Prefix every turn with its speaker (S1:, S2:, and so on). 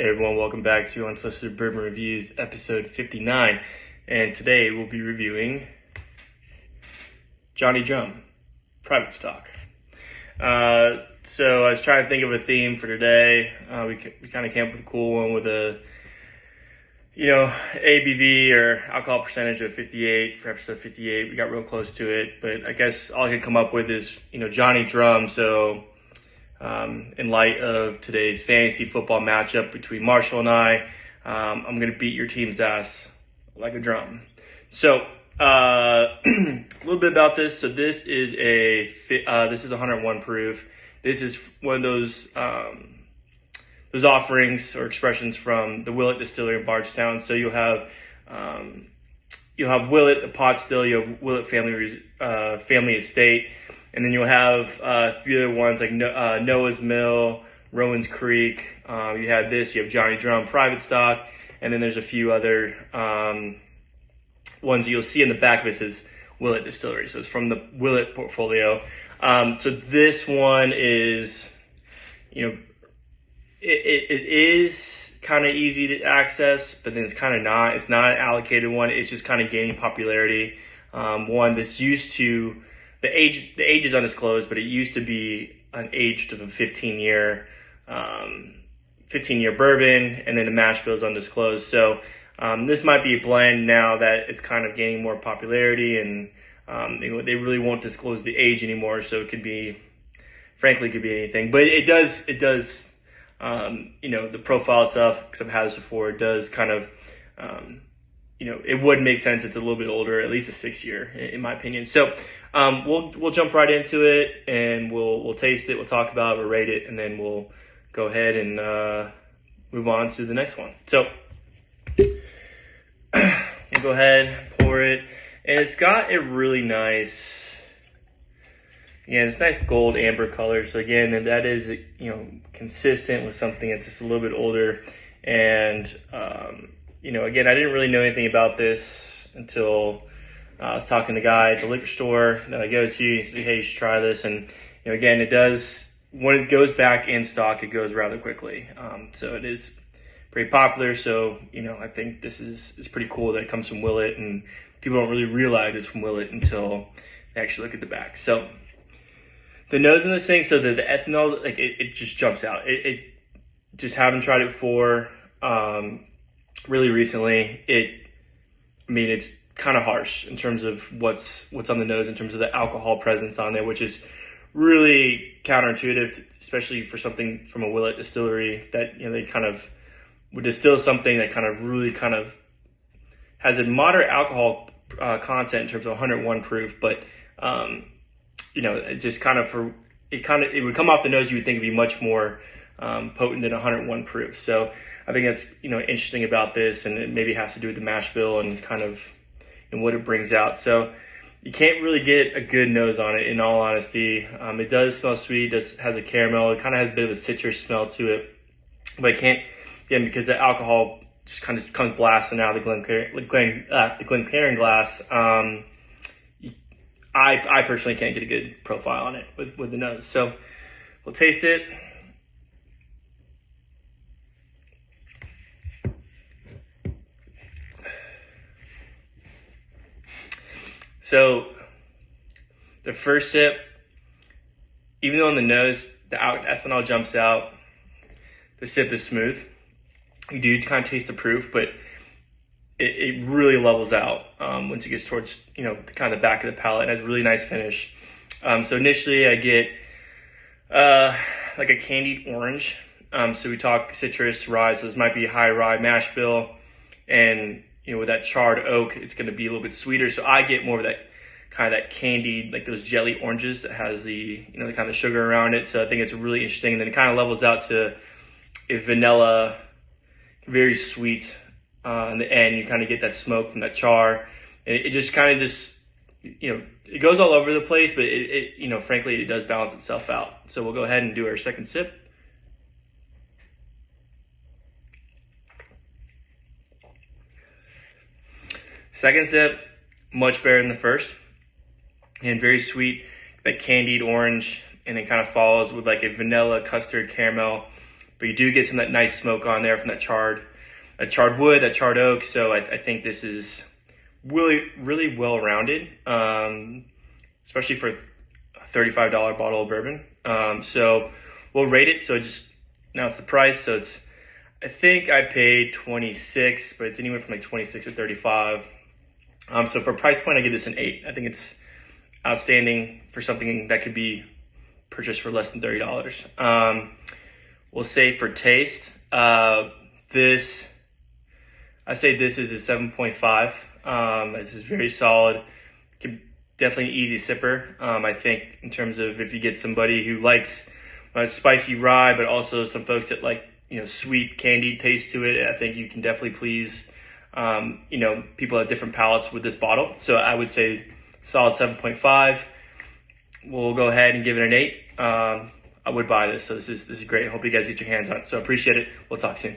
S1: Hey everyone, welcome back to Unsolicited Bourbon Reviews, episode 59. And today we'll be reviewing Johnny Drum, private stock. So I was trying to think of a theme for today. We kind of came up with a cool one with a, ABV or alcohol percentage of 58 for episode 58. We got real close to it, but I guess all I could come up with is, Johnny Drum. So in light of today's fantasy football matchup between Marshall and I'm going to beat your team's ass like a drum. So a little bit about this. So this is this is 101 proof. This is one of those offerings or expressions from the Willett Distillery in Bardstown. So you'll have Willett, the pot still, you have Willett family estate. And then you'll have a few other ones like Noah's Mill, Rowan's Creek. You have Johnny Drum private stock. And then there's a few other ones that you'll see in the back of it says Willett Distillery. So it's from the Willett portfolio. So this one is, it is kind of easy to access, but then it's kind of not. It's not an allocated one. It's just kind of gaining popularity. One that's used to... The age is undisclosed, but it used to be an aged of a 15-year bourbon, and then the mash bill is undisclosed. So this might be a blend now that it's kind of gaining more popularity, and they really won't disclose the age anymore. So it could be anything. But it does. The profile itself, because I've had this before, it does kind of. It would make sense. It's a little bit older, at least a 6-year, in my opinion. So we'll jump right into it, and we'll taste it, we'll talk about it, we'll rate it, and then we'll go ahead and move on to the next one. So we'll go ahead, pour it, and it's got a really nice, it's nice gold amber color. So again, that is consistent with something that's just a little bit older, and again, I didn't really know anything about this until I was talking to the guy at the liquor store that I go to. He said, hey, you should try this. And, again, it does, when it goes back in stock, it goes rather quickly. So it is pretty popular. So, I think this is pretty cool that it comes from Willett, and people don't really realize it's from Willett until they actually look at the back. So the nose in this thing, so the ethanol, it just jumps out. It just haven't tried it before. Really recently, it's kind of harsh in terms of what's on the nose in terms of the alcohol presence on there, which is really counterintuitive, especially for something from a Willett distillery that they kind of would distill something that kind of really kind of has a moderate alcohol content in terms of 101 proof, but it just kind of it would come off the nose. You would think it'd be much more potent than 101 proof. So I think that's interesting about this, and it maybe has to do with the mash bill and kind of and what it brings out. So you can't really get a good nose on it, in all honesty. It does smell sweet. It has a caramel. It kind of has a bit of a citrus smell to it, but I can't, again, because the alcohol just kind of comes blasting out of the Glencairn glass. I personally can't get a good profile on it with the nose. So we'll taste it. So the first sip, even though on the nose, the ethanol jumps out, the sip is smooth. You do kind of taste the proof, but it really levels out once it gets towards, kind of the back of the palate. It has a really nice finish. So initially I get like a candied orange. So we talk citrus, rye, so this might be a high rye mash bill, and with that charred oak, it's going to be a little bit sweeter. So I get more of that kind of that candied, like those jelly oranges that has the, the kind of sugar around it. So I think it's really interesting. And then it kind of levels out to a vanilla, very sweet. In the end, you kind of get that smoke from that char. And it just kind of it goes all over the place, but it frankly, it does balance itself out. So we'll go ahead and do our second sip. Second sip, much better than the first, and very sweet, that candied orange, and it kind of follows with like a vanilla custard caramel but you do get some of that nice smoke on there from that charred wood, that charred oak. So I think this is really well rounded, especially for a $35 bottle of bourbon. So we'll rate it. So just announced the price. So I think I paid 26, but it's anywhere from like 26 to 35. So for price point, I give this an 8. I think it's outstanding for something that could be purchased for less than $30. We'll say for taste, I say this is a 7.5. This is very solid. Definitely an easy sipper. I think in terms of if you get somebody who likes spicy rye, but also some folks that like, sweet candied taste to it, I think you can definitely please, people at different palates with this bottle. So I would say solid 7.5. We'll go ahead and give it an 8. I would buy this. So this is great. I hope you guys get your hands on it. So I appreciate it. We'll talk soon.